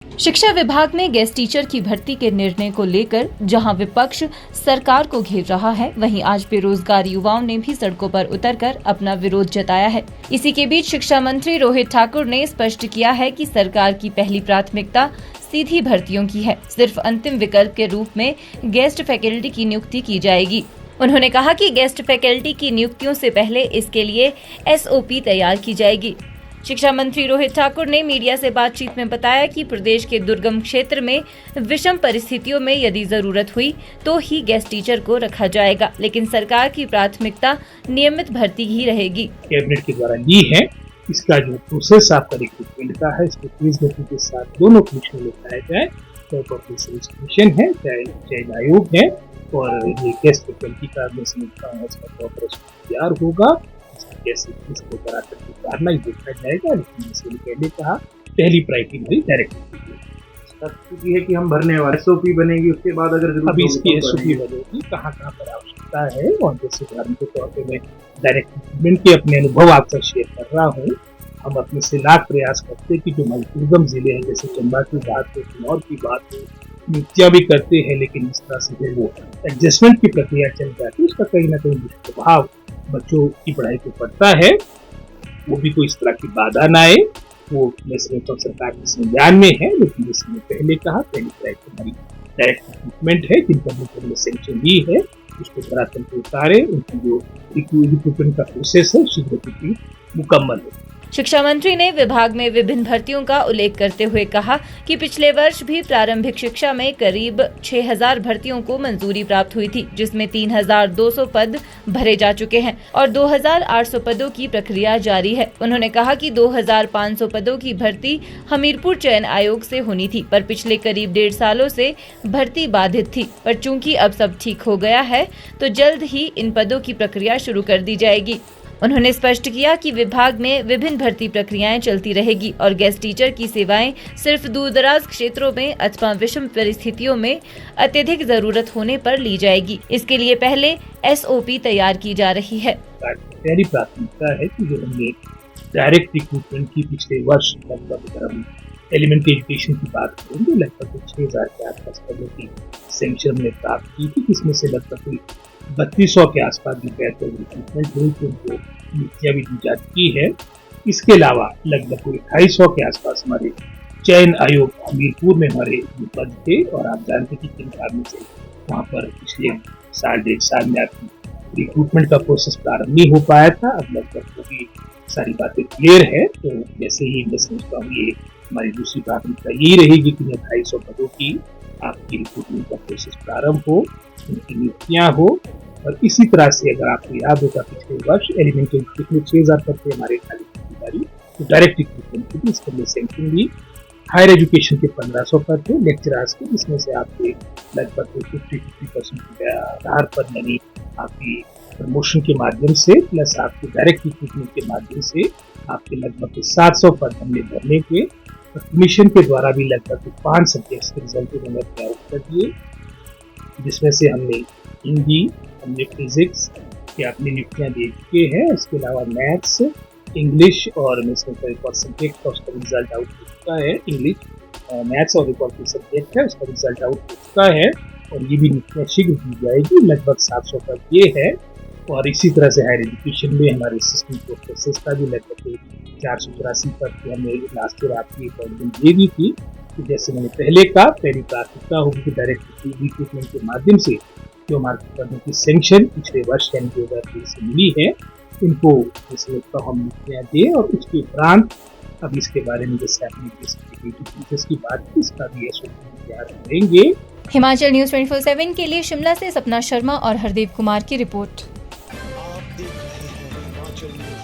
शिक्षा विभाग में गेस्ट टीचर की भर्ती के निर्णय को लेकर जहां विपक्ष सरकार को घेर रहा है, वहीं आज बेरोजगार युवाओं ने भी सड़कों पर उतरकर अपना विरोध जताया है। इसी के बीच शिक्षा मंत्री रोहित ठाकुर ने स्पष्ट किया है कि सरकार की पहली प्राथमिकता सीधी भर्तियों की है। सिर्फ अंतिम विकल्प के रूप में गेस्ट फैकल्टी की नियुक्ति की जाएगी। उन्होंने कहा कि गेस्ट फैकल्टी की नियुक्तियों से पहले इसके लिए SOP तैयार की जाएगी। शिक्षा मंत्री रोहित ठाकुर ने मीडिया से बातचीत में बताया कि प्रदेश के दुर्गम क्षेत्र में विषम परिस्थितियों में यदि जरूरत हुई तो ही गेस्ट टीचर को रखा जाएगा, लेकिन सरकार की प्राथमिकता नियमित भर्ती ही रहेगी। कैबिनेट के द्वारा ली है, इसका जो प्रोसेस आपका रिक्रूटमेंट का है, इसको तेज गति के साथ दोनों कमीशन में लाया जाए, चाहे पब्लिक सर्विस कमीशन है, चाहे चयन आयोग है, और ये गेस्ट फैकल्टी का मैं समझता हूँ इसका प्रॉपर तैयार होगा। कैसे इसको कराकर उतारना ही देखा जाएगा, लेकिन जैसे पहले कहा पहली प्रायोरिटी डायरेक्ट है कि हम भरने वाले SOP बनेगी, उसके बाद अगर अभी इसकी SOP बनेगी कहाँ पर आवश्यकता है। और जैसे उदाहरण के तौर पे मैं डायरेक्ट रिक्रूटमेंट के अपने अनुभव आपसे शेयर कर रहा हूँ। हम अपने से लाख प्रयास करते हैं कि जो हमारे दुर्गम जिले हैं, जैसे चंबा की बात हो, किन्नौर की बात हो, नियुक्तियां भी करते हैं, लेकिन इस तरह से फिर वो एडजस्टमेंट की प्रक्रिया चल जाती है, उसका कहीं ना कहीं दुष्प्रभाव बच्चों की पढ़ाई पे पड़ता है। वो भी कोई इस तरह की बाधा ना आए, वो मैं समझता हूँ सरकार के संज्ञान में है। लेकिन जैसे मैं पहले कहा, पहली हमारी डायरेक्ट रिक्रूटमेंट है, जिन पर सेंक्शन ली है, उसको धरातल पे उतारे, उनकी जो रिक्रूटमेंट का प्रोसेस है शीघ्र मुकम्मल हो। शिक्षा मंत्री ने विभाग में विभिन्न भर्तियों का उल्लेख करते हुए कहा कि पिछले वर्ष भी प्रारंभिक शिक्षा में करीब 6000 भर्तियों को मंजूरी प्राप्त हुई थी, जिसमें 3200 पद भरे जा चुके हैं और 2800 पदों की प्रक्रिया जारी है। उन्होंने कहा कि 2500 पदों की भर्ती हमीरपुर चयन आयोग से होनी थी, पर पिछले करीब 1.5 सालों से भर्ती बाधित थी। पर चूंकि अब सब ठीक हो गया है तो जल्द ही इन पदों की प्रक्रिया शुरू कर दी जाएगी। उन्होंने स्पष्ट किया कि विभाग में विभिन्न भर्ती प्रक्रियाएं चलती रहेगी और गेस्ट टीचर की सेवाएं सिर्फ दूरदराज क्षेत्रों में अथवा विषम परिस्थितियों में अत्यधिक जरूरत होने पर ली जाएगी। इसके लिए पहले SOP तैयार की जा रही है। पहली प्राथमिकता है कि जो हमने डायरेक्ट रिक्रूटमेंट की पिछले वर्ष लगभग एलिमेंट्री एजुकेशन की बात करेंगे, लगभग 6000 के आसपास पदों की सेंक्शन ने प्राप्त की थी, जिसमें से लगभग 3200 के आसपास भी रिक्रूटमेंट हुई थी, उनको नियुक्तियां भी दी जा चुकी है। इसके अलावा लगभग 2800 के आसपास हमारे चयन आयोग हमीरपुर में हमारे पद थे, और आप जानते हैं कि किन कारणों से वहाँ पर पिछले 1.5 साल में आपकी रिक्रूटमेंट का प्रोसेस प्रारंभ नहीं हो पाया था। अब लगभग पूरी सारी बातें क्लियर है, तो जैसे ही मैं समझता हूँ ये हमारी दूसरी प्राथमिकता यही रहेगी कि 2800 पदों की आपकी रिक्रूटमेंट का प्रोसेस प्रारंभ हो, उनकी नियुक्तियां हो। और इसी तरह से अगर आपको याद होगा पिछले वर्ष एलिमेंट्री एजुकेशन में 6000 पद थे हमारे खाली पदवीधारी, तो डायरेक्ट रिक्रूटमेंट की भी इसके लिए सेंक्शन दी। हायर एजुकेशन के 1500 पद थे लेक्चरर्स के, जिसमें से आपके लगभग 50% के आधार पर यानी आपकी प्रमोशन के माध्यम से प्लस आपके डायरेक्ट रिक्रूटमेंट के माध्यम से आपके लगभग 700 पद हमने भरने के, कमीशन के द्वारा भी लगभग 5 सब्जेक्ट्स के रिजल्ट उन्होंने तैयार कर दिए, जिसमें से हमने हिंदी, हमने फिजिक्स के अपनी नियुक्तियां दे चुके हैं। इसके अलावा मैथ्स, इंग्लिश और एक और सब्जेक्ट का उसका रिजल्ट आउट हो चुका है। इंग्लिश, मैथ्स और एक और सब्जेक्ट है, उसका रिजल्ट आउट हो चुका है, और ये भी नियुक्तियां शीघ्र दी जाएगी। लगभग 700 पद ये है। और इसी तरह से हायर एजुकेशन में हमारे असिस्टेंट प्रोफेसर का भी लगभग 484 पद की हमने लास्ट ईयर आपकी अपॉइंटमेंट दे दी थी। तो जैसे मैंने पहले कहा, पहली प्राथमिकता होगी कि डायरेक्ट रिक्रूटमेंट के माध्यम से जो हमारे पदों की सेंक्शन पिछले वर्ष यानी 2023 से मिली है, इनको जैसे हम नियुक्तियां दें, और उसके उपरांत अब इसके बारे में जैसे आपने टीचर्स की बात की, इसका भी SOP तैयार करेंगे। हिमाचल न्यूज़ 24/7 के लिए शिमला से सपना शर्मा और हरदेव कुमार की रिपोर्ट। आप देख रहे हैं हिमाचल न्यूज़।